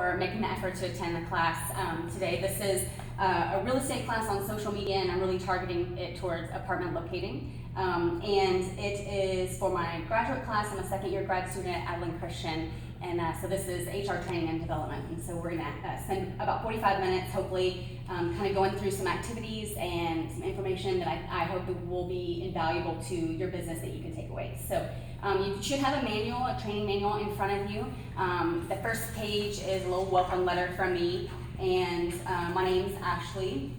for making the effort to attend the class today. This is a real estate class on social media, and I'm really targeting it towards apartment locating. And it is for my graduate class. I'm a second-year grad student at Adeline Christian, and so this is HR training and development. And so we're going to spend about 45 minutes, hopefully, kind of going through some activities and some information that I hope will be invaluable to your business that you can take away. So you should have a manual, a training manual in front of you. The first page is a little welcome letter from me, and my name's Ashley.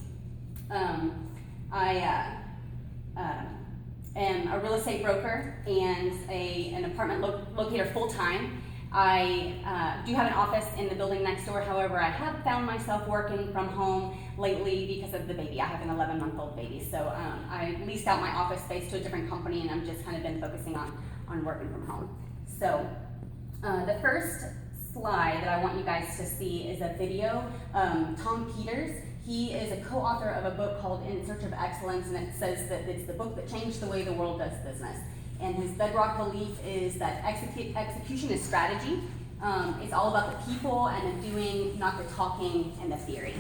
I am a real estate broker and an apartment locator full-time. I do have an office in the building next door. However, I have found myself working from home lately because of the baby. I have an 11-month-old baby, so I leased out my office space to a different company, and I've just kind of been focusing on working from home. So the first slide that I want you guys to see is a video. Tom Peters, he is a co-author of a book called In Search of Excellence, and it says that it's the book that changed the way the world does business. And his bedrock belief is that execution is strategy. It's all about the people and the doing, not the talking and the theory.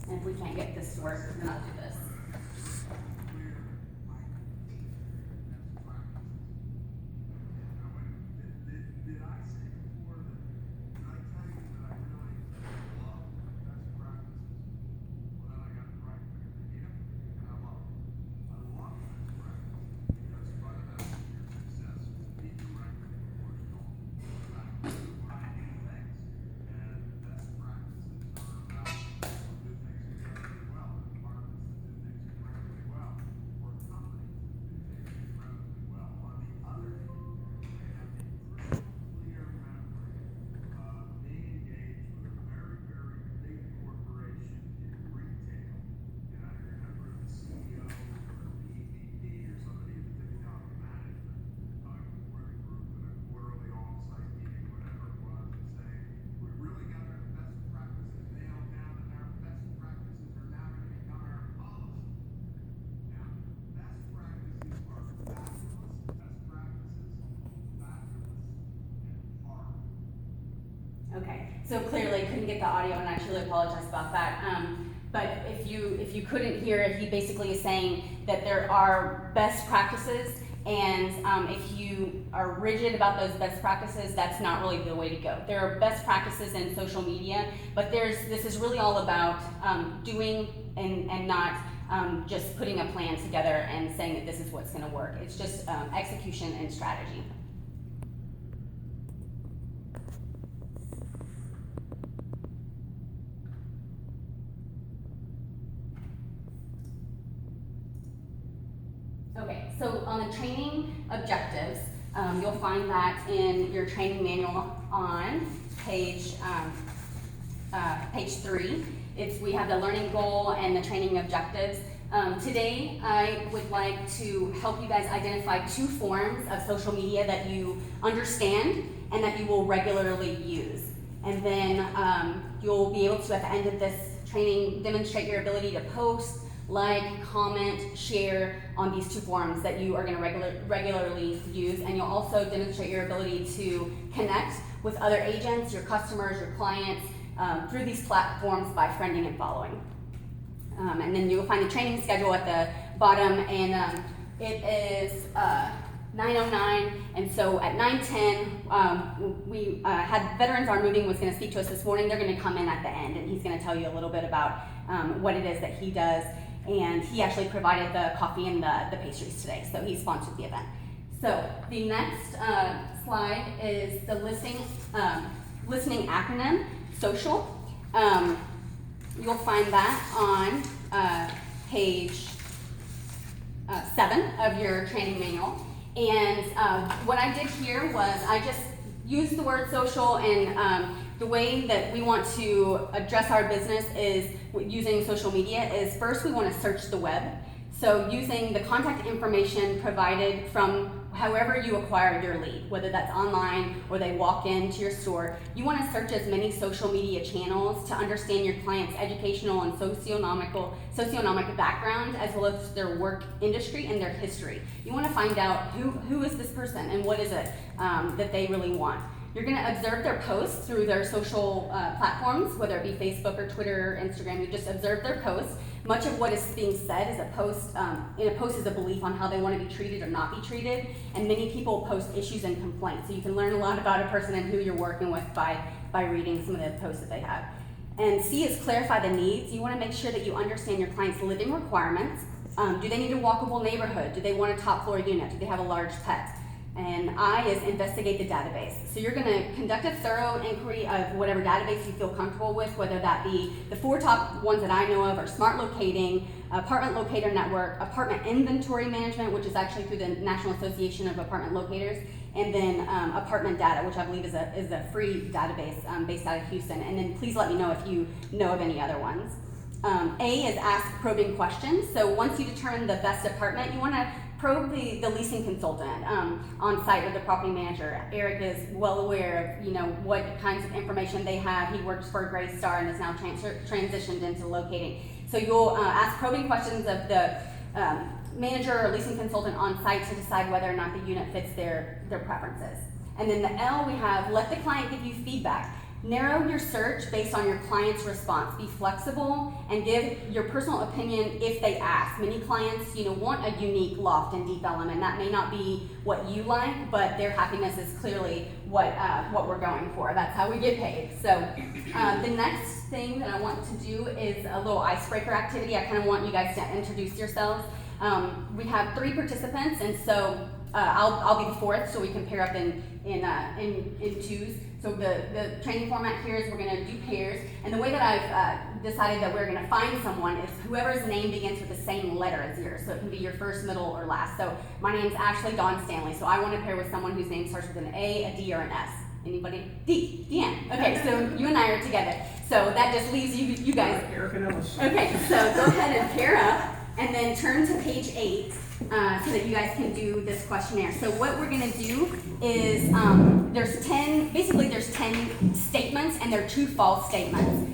And if we can't get this to work, then I'll do this. Okay, so clearly couldn't get the audio, and I truly apologize about that. But if you couldn't hear it, he basically is saying that there are best practices, and if you are rigid about those best practices, that's not really the way to go. There are best practices in social media, but this is really all about doing and not just putting a plan together and saying that this is what's going to work. It's just execution and strategy. Okay, so on the training objectives, you'll find that in your training manual on page 3. We have the learning goal and the training objectives. Today, I would like to help you guys identify 2 forms of social media that you understand and that you will regularly use. And then you'll be able to, at the end of this training, demonstrate your ability to post, like, comment, share on these 2 forms that you are going to regularly use, and you'll also demonstrate your ability to connect with other agents, your customers, your clients through these platforms by friending and following. And then you'll find the training schedule at the bottom, and it is 9:09, and so at 9:10, we had Veterans Are Moving was going to speak to us this morning. They're going to come in at the end, and he's going to tell you a little bit about what it is that he does. And he actually provided the coffee and the pastries today, so he sponsored the event. So the next slide is the listening acronym, SOCIAL. You'll find that on page 7 of your training manual. And what I did here was I just used the word social, and the way that we want to address our business is using social media is first we want to search the web. So using the contact information provided from however you acquire your lead, whether that's online or they walk into your store, you want to search as many social media channels to understand your client's educational and socioeconomic background, as well as their work industry and their history. You want to find out who is this person and what is it that they really want. You're going to observe their posts through their social platforms, whether it be Facebook or Twitter or Instagram. You just observe their posts. Much of what is being said is in a post is a belief on how they want to be treated or not be treated, and many people post issues and complaints. So you can learn a lot about a person and who you're working with by reading some of the posts that they have. And C is clarify the needs. You want to make sure that you understand your client's living requirements. Do they need a walkable neighborhood? Do they want a top floor unit? Do they have a large pet? And I is investigate the database. So you're going to conduct a thorough inquiry of whatever database you feel comfortable with, whether that be the 4 top ones that I know of are Smart Locating, Apartment Locator Network, Apartment Inventory Management, which is actually through the National Association of Apartment Locators, and then Apartment Data, which I believe is a free database based out of Houston. And then please let me know if you know of any other ones. A is ask probing questions. So once you determine the best apartment, you want to probe the leasing consultant on site with the property manager. Eric is well aware of what kinds of information they have. He works for Greystar and is now transitioned into locating. So you'll ask probing questions of the manager or leasing consultant on site to decide whether or not the unit fits their preferences. And then the L, we have let the client give you feedback. Narrow your search based on your client's response. Be flexible and give your personal opinion if they ask. Many clients, want a unique loft and deep element. That may not be what you like, but their happiness is clearly what we're going for. That's how we get paid. So the next thing that I want to do is a little icebreaker activity. I kind of want you guys to introduce yourselves. We have 3 participants, and so I'll be the 4th, so we can pair up in twos. So the training format here is we're going to do pairs, and the way that I've decided that we're going to find someone is whoever's name begins with the same letter as yours. So it can be your first, middle, or last. So my name's Ashley Dawn Stanley. So I want to pair with someone whose name starts with an A, a D, or an S. Anybody? D. Deanne. Okay, so you and I are together. So that just leaves you guys. Eric and Ellis. Okay, so go ahead and pair up, and then turn to page 8. So that you guys can do this questionnaire. So what we're going to do is there's 10 statements, and they're true false statements.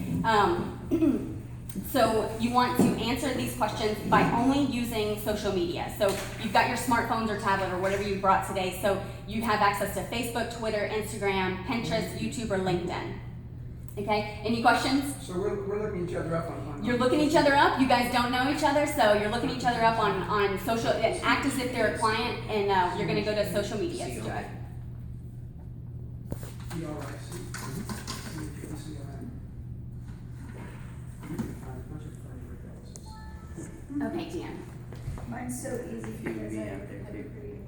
So you want to answer these questions by only using social media. So you've got your smartphones or tablet or whatever you brought today, so you have access to Facebook, Twitter, Instagram, Pinterest, YouTube, or LinkedIn. Okay, any questions? So we're looking each other up on You're looking each other up. You guys don't know each other, so you're looking each other up on social. Act as if they're a client, and you're going to go to social media to do it. Okay, Deanne. Mine's so easy because I have a pretty.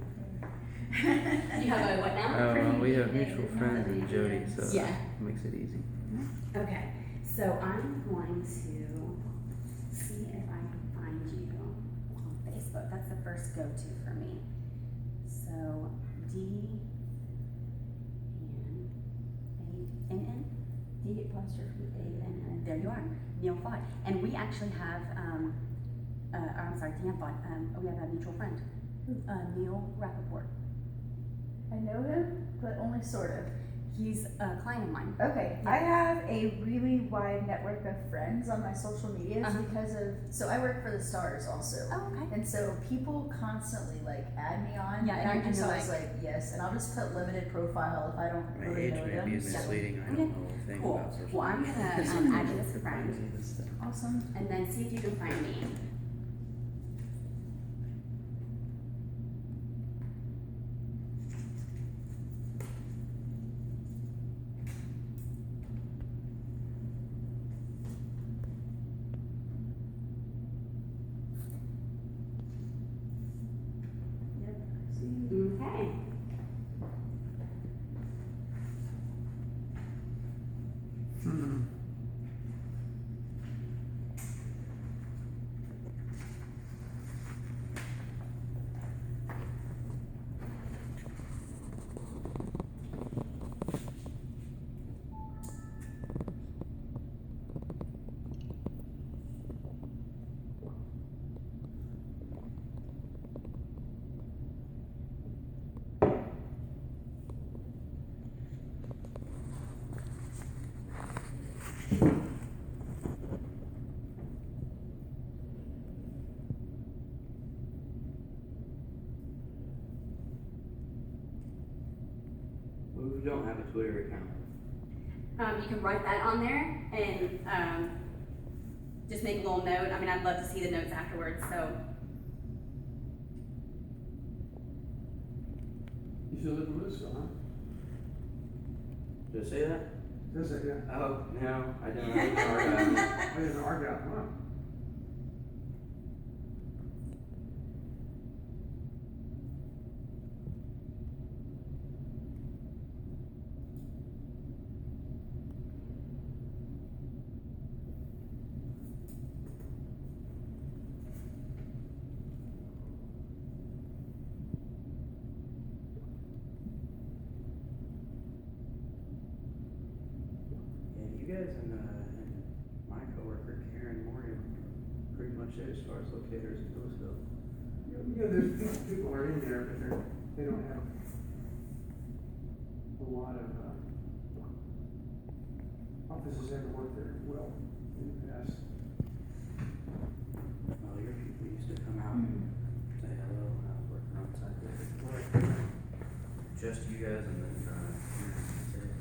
You have a what now? We have mutual friends and Jody, so Yeah. it makes it easy. Okay, so I'm going to see if I can find you on Facebook. That's the first go-to for me. So D-N-A-N-N? D apostrophe A-N-N. There you are, Neil Fott. And we actually have, I'm sorry, Deanne Fott. We have a mutual friend, Neil Rappaport. I know him, but only sort of. He's a client of mine. Okay, I have a really wide network of friends on my social medias because of, so I work for the Stars also. Oh, okay. And so people constantly add me on, Yeah, and I'm just you're always yes, and I'll just put limited profile if I don't My really age know may them. be misleading. I don't know a thing Cool. about social Well, I'm media. gonna add you as a friend, This stuff. Awesome. and then see if you can find me. Okay. What if you don't have a Twitter account? You can write that on there and just make a little note. I mean, I'd love to see the notes afterwards, so. You still live in Louisville, huh? Did I say that? Does it, yeah? Oh, no, I don't. I live in Argyle. I live in Argyle, huh? Yeah, you guys and my coworker Karen Morgan are pretty much it as far as locators in Louisville. Yeah, there's people are in there, but they don't have a lot of, offices ever worked there well in the past. Well, your people used to come out and say hello when I was working on site there. Just you guys and then Karen.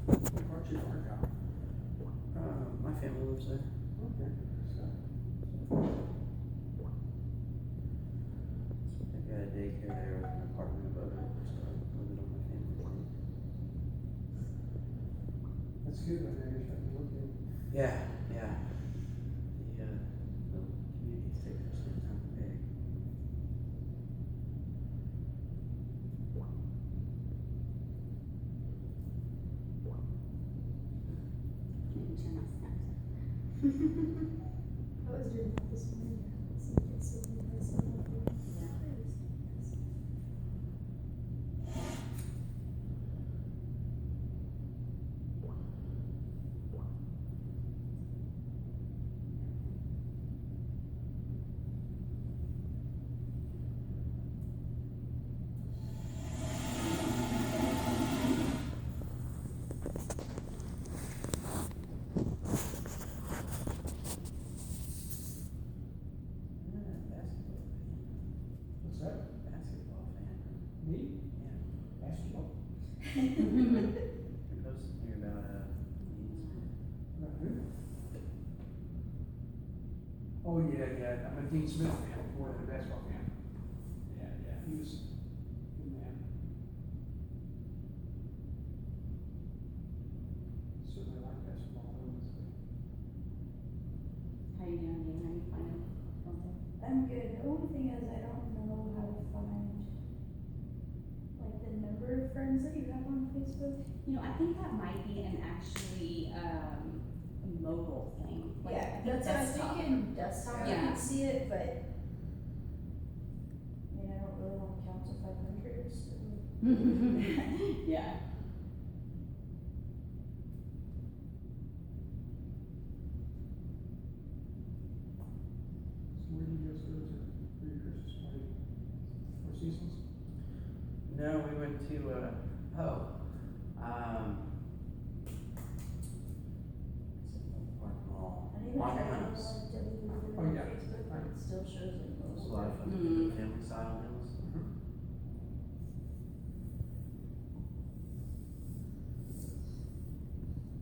Aren't you Argyle? My family lives there. Okay, so, I got a daycare there with an apartment above it, so I live it on my family's name. that's good, I guess I can look at. Yeah, yeah. The community is 6% time big. Can you turn that snap? I was doing that this morning. So you can see me myself. What's that? Basketball fan. Me? Yeah. Basketball? You're posting here about Not who? Oh, yeah, I'm a Dean Smith fan, more than a basketball fan. Yeah, he was a good man. Certainly like basketball, honestly. How you doing, Dean? How you finding something? I'm good. The only thing is I don't know how to find like the number of friends that you have on Facebook. You know, I think that might be an actually mobile thing. Like, Yeah, I think that's what I was desktop. thinking. Desktop, I Yeah. can see it, but I mean, I don't really want to count to 500. So. Yeah. So where do you guys go to for your Christmas party? Four Seasons? No, we went to, Park Mall. And even if I don't Monument. like delete it Oh, on yeah. Facebook, Right. it still shows it. It's a lot of fun. Mm. Family style meals.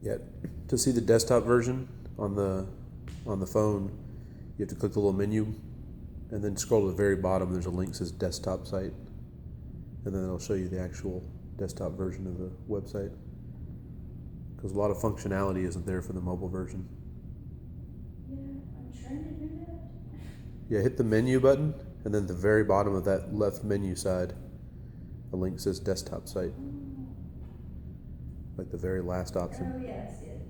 Yeah, to see the desktop version on the phone, you have to click the little menu, and then scroll to the very bottom. There's a link that says desktop site, and then it'll show you the actual desktop version of the website. Because a lot of functionality isn't there for the mobile version. Yeah, I'm trying to do that. Yeah, hit the menu button, and then at the very bottom of that left menu side, a link says desktop site, like the very last option. Oh yeah, I see it.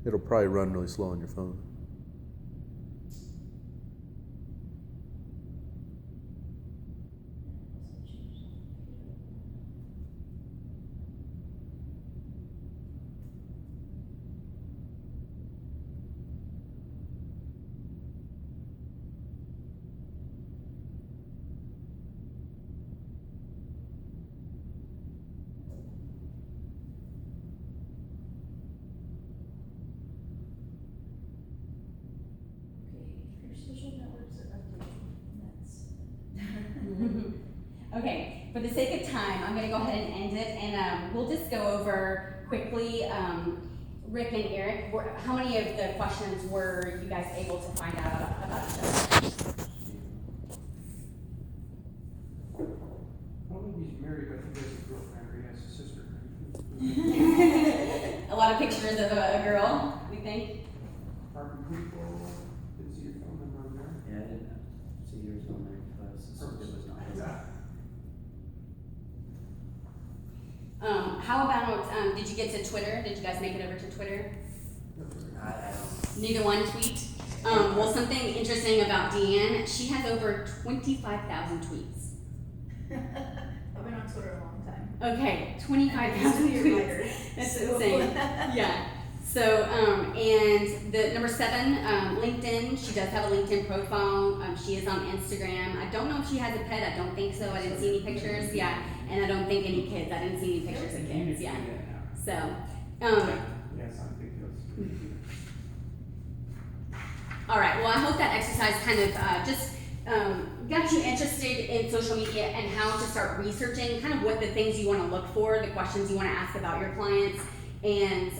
It'll probably run really slow on your phone. for the sake of time, I'm gonna go ahead and end it, and we'll just go over quickly, Rick and Eric, how many of the questions were you guys able to find out about each other? I don't think he's married, but he has a girlfriend or he has a sister. A lot of pictures of a girl, we think. Apartment people, didn't see your phone number on there. Yeah, I didn't see yours on there, but it was not. How about, did you get to Twitter? Did you guys make it over to Twitter? I don't. Neither one tweet. Well, something interesting about Deanne, she has over 25,000 tweets. I've been on Twitter a long time. Okay, 25,000 tweets. That's insane. Yeah. So, and the number 7, LinkedIn. She does have a LinkedIn profile. She is on Instagram. I don't know if she has a pet. I don't think so. I didn't see any pictures. Yeah. And I don't think any kids. I didn't see any pictures of kids. Yeah. So, Yes, I think that's. all right. Well, I hope that exercise kind of just got you interested in social media and how to start researching kind of what the things you want to look for, the questions you want to ask about your clients, and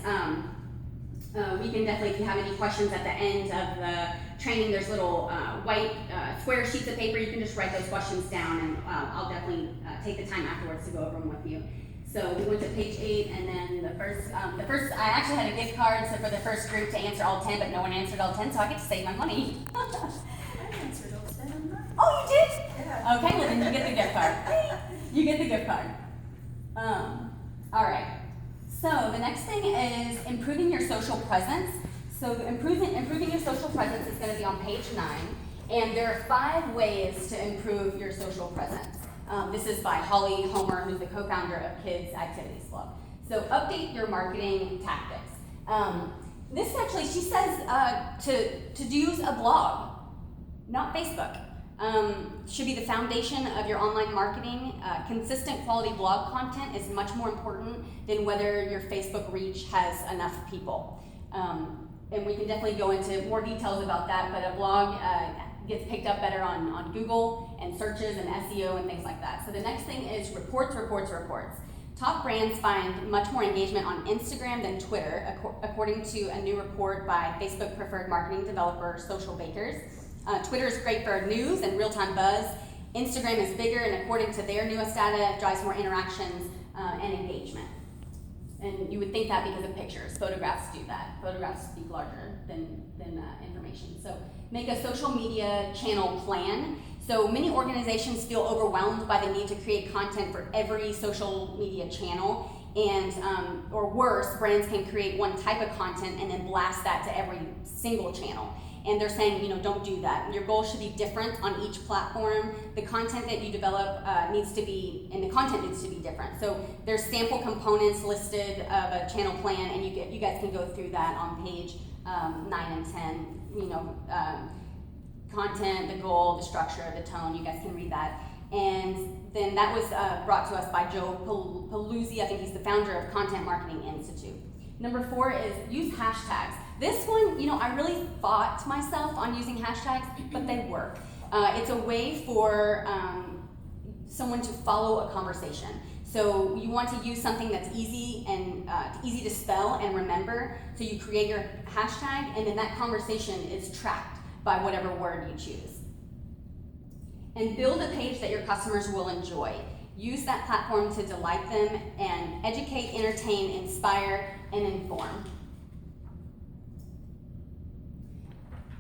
we can definitely, if you have any questions at the end of the training, there's little white square sheets of paper. You can just write those questions down, and I'll definitely take the time afterwards to go over them with you. So we went to page 8, and then the first, I actually had a gift card so for the first group to answer all 10, but no one answered all 10, so I get to save my money. I answered all 10. Oh, you did? Yeah. Okay, well then you get the gift card. You get the gift card. All right. So the next thing is improving your social presence. So improving your social presence is going to be on page 9, and there are 5 ways to improve your social presence. This is by Holly Homer, who's the co-founder of Kids Activities Club. So update your marketing tactics. This actually, she says to use a blog, not Facebook. Should be the foundation of your online marketing. Consistent quality blog content is much more important than whether your Facebook reach has enough people. And we can definitely go into more details about that, but a blog gets picked up better on Google and searches and SEO and things like that. So the next thing is reports. Top brands find much more engagement on Instagram than Twitter, according to a new report by Facebook preferred marketing developer Social Bakers. Twitter is great for news and real-time buzz. Instagram is bigger, and according to their newest data, drives more interactions and engagement. And you would think that because of pictures. Photographs do that. Photographs speak larger than information. So make a social media channel plan. So many organizations feel overwhelmed by the need to create content for every social media channel. And, or worse, brands can create one type of content and then blast that to every single channel. And they're saying, don't do that. Your goal should be different on each platform. The content that you develop needs to be different. So there's sample components listed of a channel plan, and you guys can go through that on page 9 and 10. Content, the goal, the structure, the tone. You guys can read that. And then that was brought to us by Joe Paluzzi. I think he's the founder of Content Marketing Institute. Number 4 is use hashtags. This one, I really fought myself on using hashtags, but they work. It's a way for someone to follow a conversation. So you want to use something that's easy and easy to spell and remember. So you create your hashtag, and then that conversation is tracked by whatever word you choose. And build a page that your customers will enjoy. Use that platform to delight them and educate, entertain, inspire, and inform.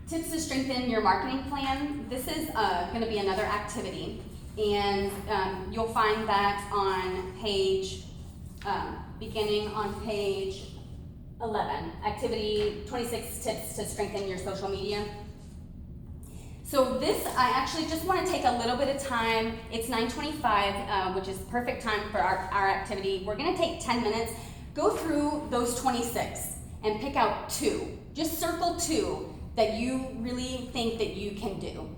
Tips to strengthen your marketing plan. This is going to be another activity, and you'll find that on page, beginning on page 11, activity 26 tips to strengthen your social media. So this, I actually just want to take a little bit of time. It's 9:25, which is perfect time for our activity. We're going to take 10 minutes, go through those 26 and pick out 2. Just circle 2 that you really think that you can do.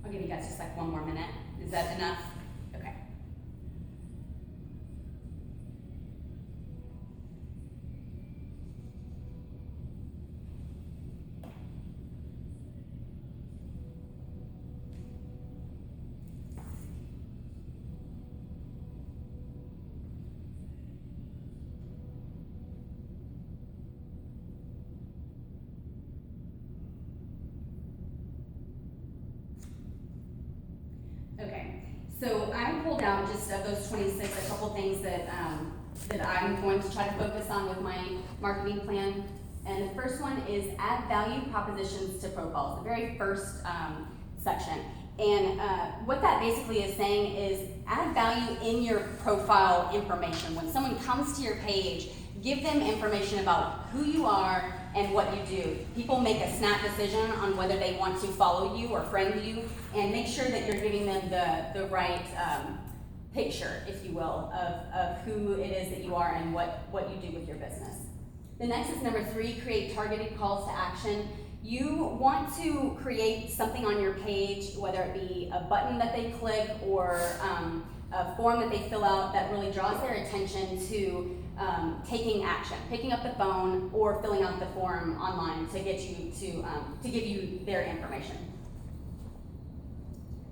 I'll give you guys just like one more minute. Is that enough? Okay. Okay, so I pulled out just of those 26, a couple things that that I'm going to try to focus on with my marketing plan. And the first one is add value propositions to profiles, the very first section. And what that basically is saying is add value in your profile information. When someone comes to your page, give them information about who you are and what you do. People make a snap decision on whether they want to follow you or friend you, and make sure that you're giving them the right picture, if you will, of who it is that you are and what you do with your business. The next is number 3, create targeted calls to action. You want to create something on your page, whether it be a button that they click or a form that they fill out that really draws their attention to taking action, picking up the phone or filling out the form online to get you to give you their information.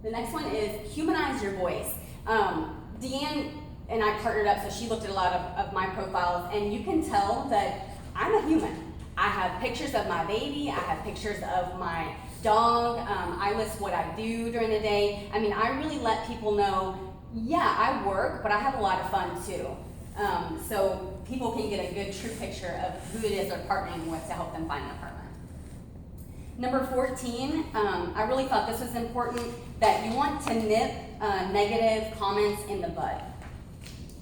The next one is humanize your voice. Deanne and I partnered up, so she looked at a lot of my profiles, and you can tell that I'm a human. I have pictures of my baby, I have pictures of my dog, I list what I do during the day. I mean, I really let people know, yeah, I work, but I have a lot of fun too. So people can get a good true picture of who it is they're partnering with to help them find an apartment. Number 14, I really thought this was important, that you want to nip negative comments in the bud.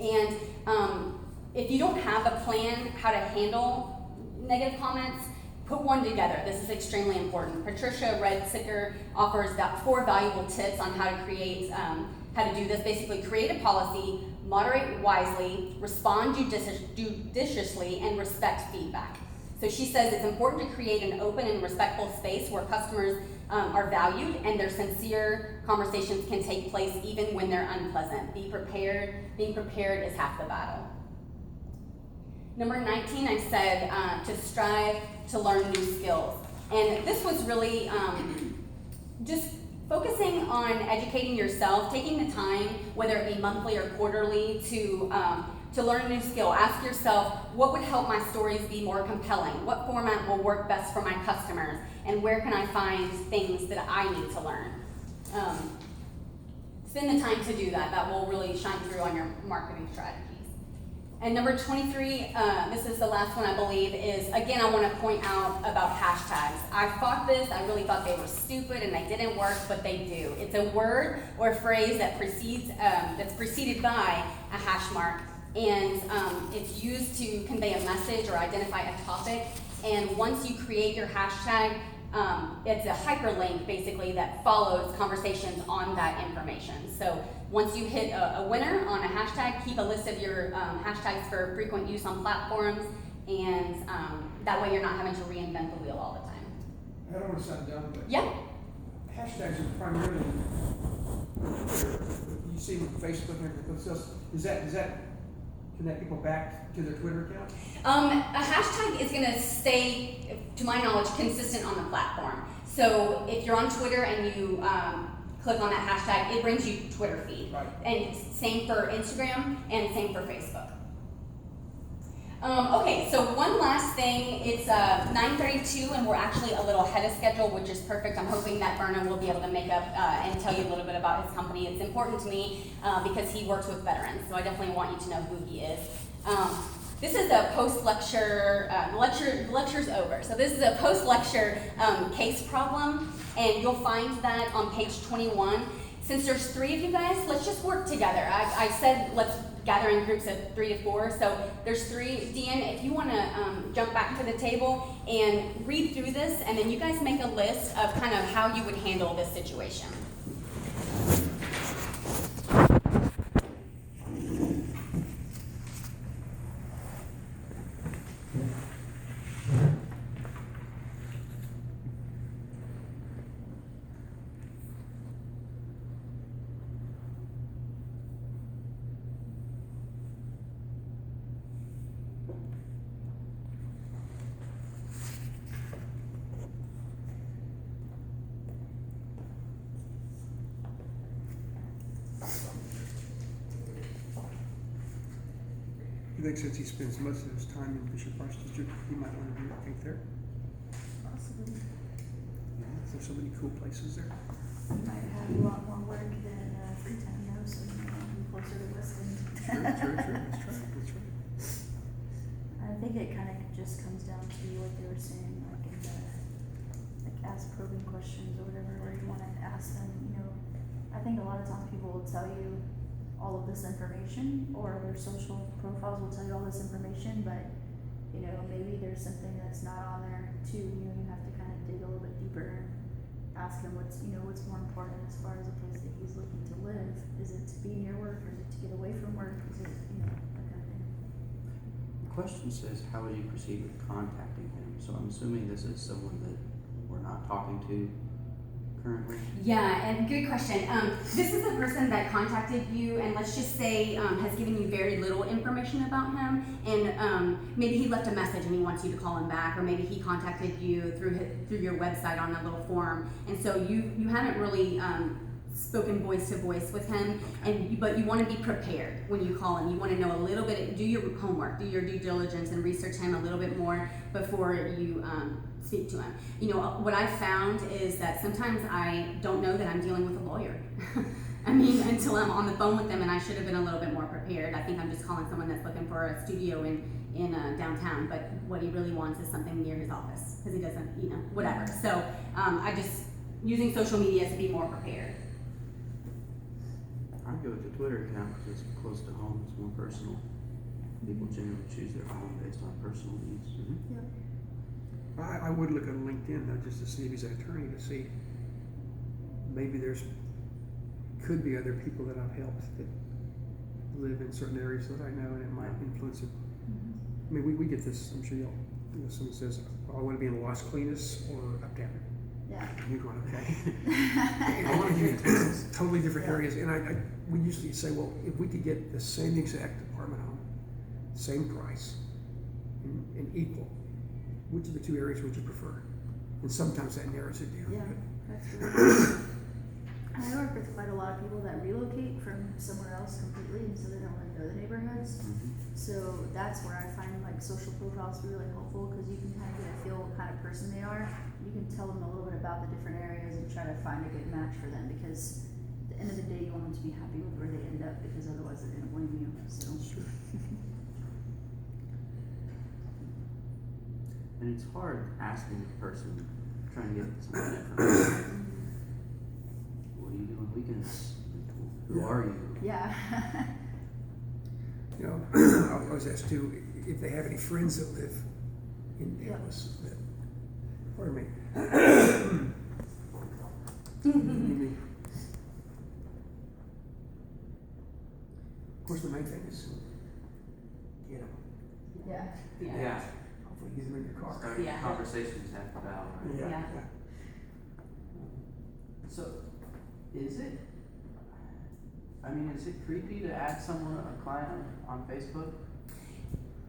And if you don't have a plan how to handle negative comments, put one together. This is extremely important. Patricia Redsicker offers 4 valuable tips on how to create, how to do this. Basically, create a policy, moderate wisely, respond judiciously, and respect feedback. So she says it's important to create an open and respectful space where customers are valued and their sincere conversations can take place even when they're unpleasant. Be prepared. Being prepared is half the battle. Number 19, I said to strive to learn new skills. And this was really just focusing on educating yourself, taking the time, whether it be monthly or quarterly, to learn a new skill. Ask yourself, what would help my stories be more compelling? What format will work best for my customers? And where can I find things that I need to learn? Spend the time to do that. That will really shine through on your marketing strategies. And number 23, this is the last one I believe, is again I want to point out about hashtags. I thought this, I really thought they were stupid and they didn't work, but they do. It's a word or a phrase that that's preceded by a hash mark, and it's used to convey a message or identify a topic. And once you create your hashtag, it's a hyperlink basically that follows conversations on that information. So once you hit a winner on a hashtag, keep a list of your hashtags for frequent use on platforms, and that way you're not having to reinvent the wheel all the time. I don't want to sound dumb, but Yeah. hashtags are primarily, you see with Facebook and everything else, does that connect people back to their Twitter account? A hashtag is going to stay, to my knowledge, consistent on the platform. So if you're on Twitter and you click on that hashtag, it brings you Twitter feed. Right. And same for Instagram and same for Facebook. Okay, so one last thing. It's 9:32 and we're actually a little ahead of schedule, which is perfect. I'm hoping that Vernon will be able to make up and tell you a little bit about his company. It's important to me because he works with veterans, so I definitely want you to know who he is. This is a post-lecture, lecture's over. So this is a post-lecture case problem, and you'll find that on page 21. Since there's 3 of you guys, let's just work together. I said let's gather in groups of 3 to 4, so there's 3. Deanne, if you want to jump back to the table and read through this, and then you guys make a list of kind of how you would handle this situation. think since he spends most of his time in Bishop Arts District, he might want to relocate there. Possibly. There's so many cool places there. You might have a lot more work than free time now, so you might be closer to Weston. True. That's right. I think it kind of just comes down to what they were saying, like in the, like ask probing questions or whatever, where you want to ask them, you know, I think a lot of times people will tell you all of this information, or their social profiles will tell you all this information, but, you know, maybe there's something that's not on there too, you know, you have to kind of dig a little bit deeper and ask him what's, you know, what's more important as far as a place that he's looking to live. Is it to be near work, or is it to get away from work? Is it, you know, that kind of thing. The question says, how would you proceed with contacting him? So I'm assuming this is someone that we're not talking to currently? Yeah, and good question. This is a person that contacted you, and let's just say has given you very little information about him, and maybe he left a message and he wants you to call him back, or maybe he contacted you through your website on a little form, and so you haven't really spoken voice to voice with him, but you want to be prepared when you call him. You want to know a little bit, do your homework, do your due diligence, and research him a little bit more before you speak to him. You know, what I found is that sometimes I don't know that I'm dealing with a lawyer. I mean, until I'm on the phone with them, and I should have been a little bit more prepared. I think I'm just calling someone that's looking for a studio in downtown, but what he really wants is something near his office, because he doesn't, you know, whatever. So I just using social media to be more prepared. I go with the Twitter account because it's close to home, it's more personal. People generally choose their phone based on personal needs. Mm-hmm. Yep. I would look on LinkedIn though, just to see if he's an attorney, to see maybe could be other people that I've helped that live in certain areas that I know, and it might influence it. I mean, we get this, I'm sure someone says, oh, I want to be in Las Colinas or uptown. Yeah. And you're going, okay. I want to be in totally different areas, and we usually say, well, if we could get the same exact apartment home, same price, and equal, which of the two areas would you prefer? And sometimes that narrows it down. Yeah, that's good. I work with quite a lot of people that relocate from somewhere else completely, and so they don't really know the neighborhoods. Mm-hmm. So that's where I find like social profiles to be really helpful, because you can kind of get a feel what kind of person they are. You can tell them a little bit about the different areas and try to find a good match for them, because at the end of the day you want them to be happy with where they end up, because otherwise they're going to blame you. So. Sure. And it's hard asking a person, trying to get some information. What do you do on weekends? Who are you? Yeah. You know, I was asked too if they have any friends that live in Dallas. Pardon me. Of course, the main thing is get them. Yeah. Yeah. Hopefully, get them in your car. Starting Yeah. conversations half the battle, right? Yeah. So, is it creepy to add someone, a client on Facebook?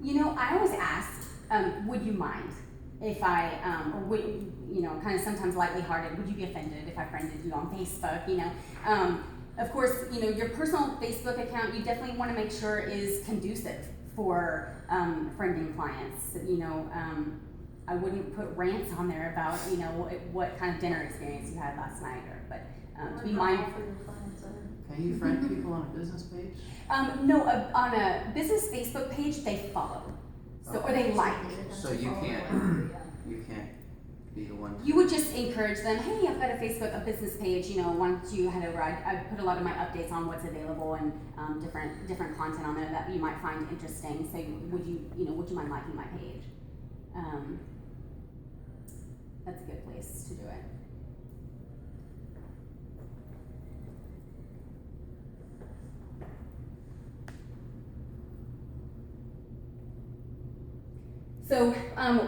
You know, I always ask, would you mind if I, or would, you know, kind of sometimes lightly hearted, would you be offended if I friended you on Facebook, you know? Of course, you know, your personal Facebook account, you definitely want to make sure is conducive for friending clients. You know, I wouldn't put rants on there about, you know, what kind of dinner experience you had last night, but to be mindful. Can you friend people on a business page? No, on a business Facebook page, they follow, so or they like. So you can't be the one. You would just encourage them. Hey, I've got a business page. You know, why don't you head over? I put a lot of my updates on what's available and different content on there that you might find interesting. So would you mind liking my page? That's a good place to do it. So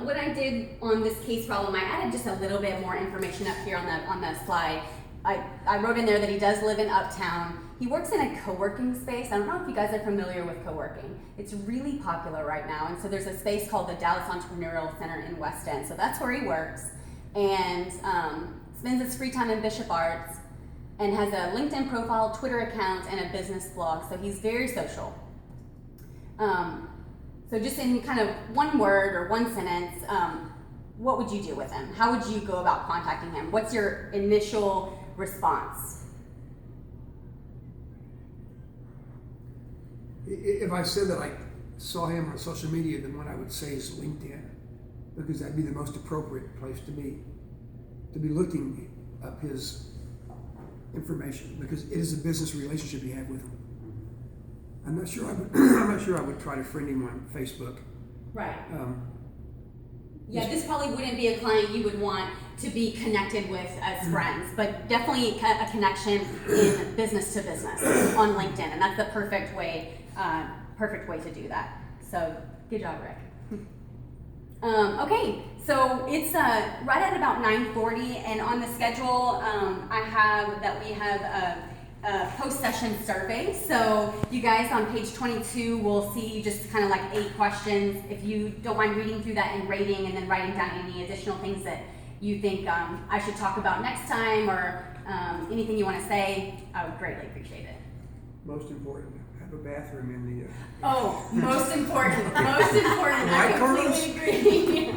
what I did on this case problem, I added just a little bit more information up here on the slide. I wrote in there that he does live in Uptown. He works in a co-working space. I don't know if you guys are familiar with co-working. It's really popular right now. And so there's a space called the Dallas Entrepreneurial Center in West End. So that's where he works, and spends his free time in Bishop Arts, and has a LinkedIn profile, Twitter account, and a business blog. So he's very social. So just in kind of one word or one sentence, what would you do with him? How would you go about contacting him? What's your initial response? If I said that I saw him on social media, then what I would say is LinkedIn, because that'd be the most appropriate place to be looking up his information, because it is a business relationship you have with him. I'm not sure I would try to friend him on Facebook. Right. Yeah, this probably wouldn't be a client you would want to be connected with as friends, but definitely a connection in business to business on LinkedIn, and that's the perfect way to do that. So good job, Rick. Okay, so it's right at about 9:40, and on the schedule, we have a post-session survey. So you guys on page 22 will see just kind of like 8 questions. If you don't mind reading through that and rating, and then writing down any additional things that you think I should talk about next time, or anything you want to say, I would greatly appreciate it. Most important, have a bathroom in the. Oh, most important. I completely agree.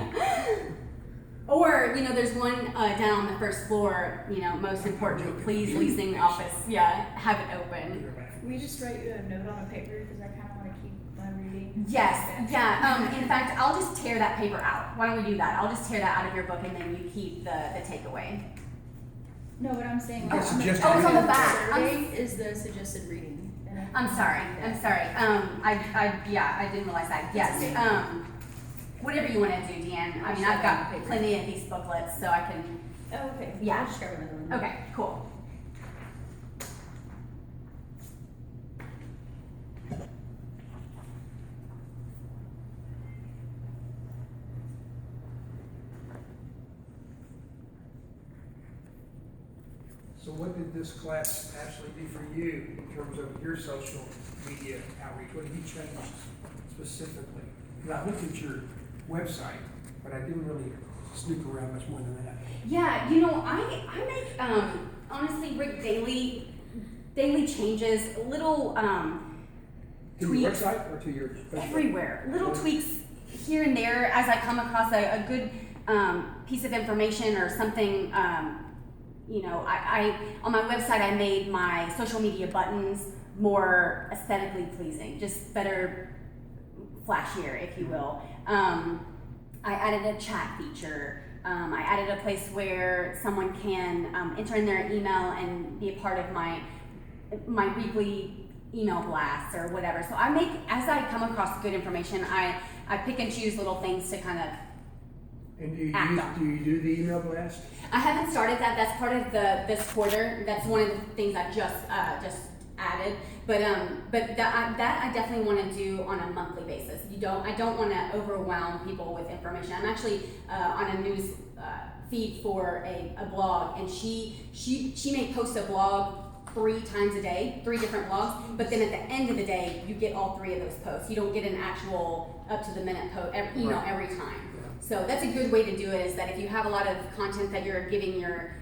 Or, there's one down on the first floor, most important, please, leasing office, have it open. Will you just write you a note on a paper, because I kind of want to keep my reading? Yes, yeah. In fact, I'll just tear that paper out. Why don't we do that? I'll just tear that out of your book, and then you keep the takeaway. No, but I'm saying Oh, on the suggested it's on the reading. back. survey is the suggested reading. And I'm sorry. I didn't realize that. That's Yes. okay. Whatever you want to do, Deanne. I mean, I've got plenty of these booklets, so I can. Oh, okay. Yeah. I'll just grab another one. Okay, cool. So what did this class actually do for you in terms of your social media outreach? What have you changed specifically? Now, I looked at your website, but I didn't really snoop around much more than that. Yeah, I make honestly, Rick, daily changes, little To tweaks. your website or to your Facebook? Everywhere. Little tweaks here and there as I come across a good piece of information or something. I on my website I made my social media buttons more aesthetically pleasing, just better, flashier, if you will. I added a chat feature. I added a place where someone can enter in their email and be a part of my weekly email blasts or whatever. So as I come across good information, I pick and choose little things to kind of. And do Act you do the email blast? I haven't started that. That's part of this quarter. That's one of the things I just added. But that I definitely want to do on a monthly basis. I don't want to overwhelm people with information. I'm actually on a news feed for a blog, and she may post a blog 3 times a day, 3 different blogs, but then at the end of the day, you get all 3 of those posts. You don't get an actual up-to-the-minute email every time. So that's a good way to do it, is that if you have a lot of content that you're giving your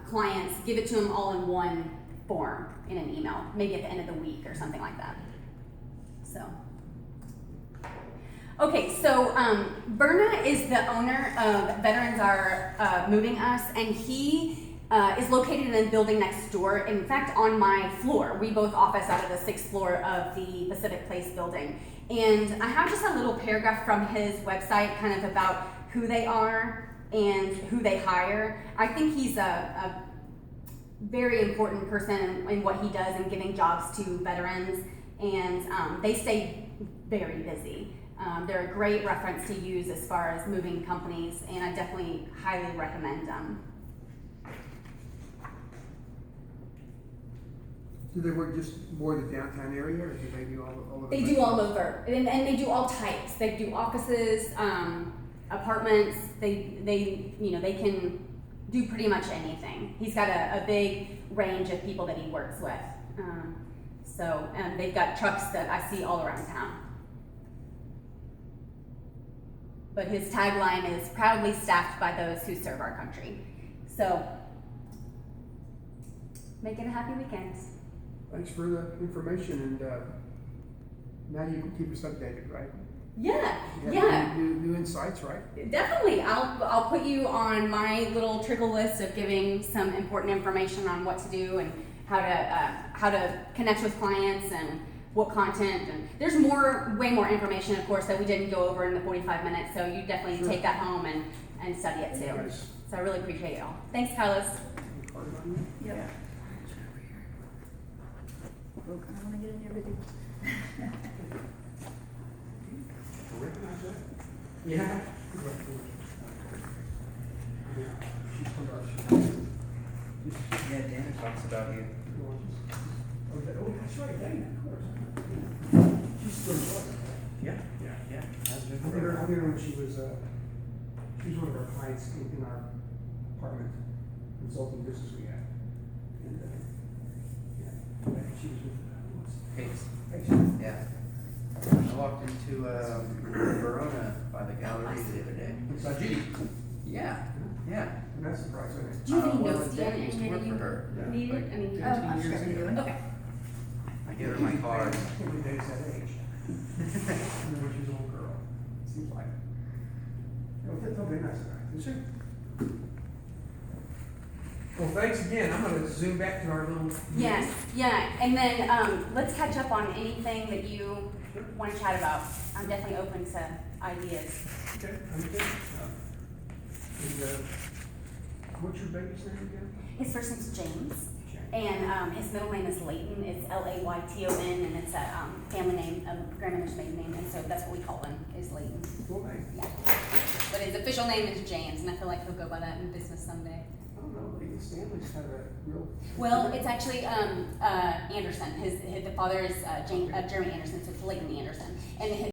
clients, give it to them all in one form in an email, maybe at the end of the week or something like that. So. Okay, so Berna is the owner of Veterans Are Moving Us, and he is located in a building next door. In fact, on my floor. We both office out of the 6th floor of the Pacific Place building. And I have just a little paragraph from his website kind of about who they are and who they hire. I think he's a very important person in what he does in giving jobs to veterans, and they stay very busy. They're a great reference to use as far as moving companies, and I definitely highly recommend them. Do they work just more the downtown area, or do they do all over? They do all over, and they do all types. They do offices, apartments. They can do pretty much anything. He's got a big range of people that he works with. So they've got trucks that I see all around town. But his tagline is proudly staffed by those who serve our country. So make it a happy weekend. Thanks for the information, and now you can keep us updated, right? Yeah, You yeah. have new insights, right? Definitely. I'll put you on my little trickle list of giving some important information on what to do and how to connect with clients and what content, and there's way more information, of course, that we didn't go over in the 45 minutes, so you definitely Sure. take that home and study it too. Nice. So I really appreciate it all. Thanks, Carlos. Yep. I wanna get in your video. Recognize that? Yeah. Yeah, Dana talks about you. Oh, that's right, Dana, of course. She's still employed. Yeah, Yeah. has been I for met her, a while. when she was one of our clients in our apartment consulting business we had. And, yeah, she was with Pace. us. Yeah. I walked into Verona by the gallery the other day. It's Judy. Yeah, yeah. I'm not surprised, isn't it? Do you think One no of the scan used to work for her. Yeah. Need it? I mean, Oh, I'm sure 15 they years do. okay. I gave her my card. Can't believe Dave's that age. I remember she was a little girl, seems like. They'll be nice about it. Sure. Well, thanks again. I'm gonna zoom back to our little. Yes, yeah, and then let's catch up on anything that you want to chat about. I'm definitely open to ideas. Okay, I'm good. And, what's your baby's name again? His first name's James, James. and his middle name is Layton. It's Layton, and it's a family name, a grandmother's maiden name, and so that's what we call him, is Layton. Cool name. Yeah. But his official name is James, and I feel like he'll go by that in business someday. I don't know, Layton Stanley's kind of a real. Well, it's actually Anderson. The father is Jeremy Anderson, so it's Layton Anderson, and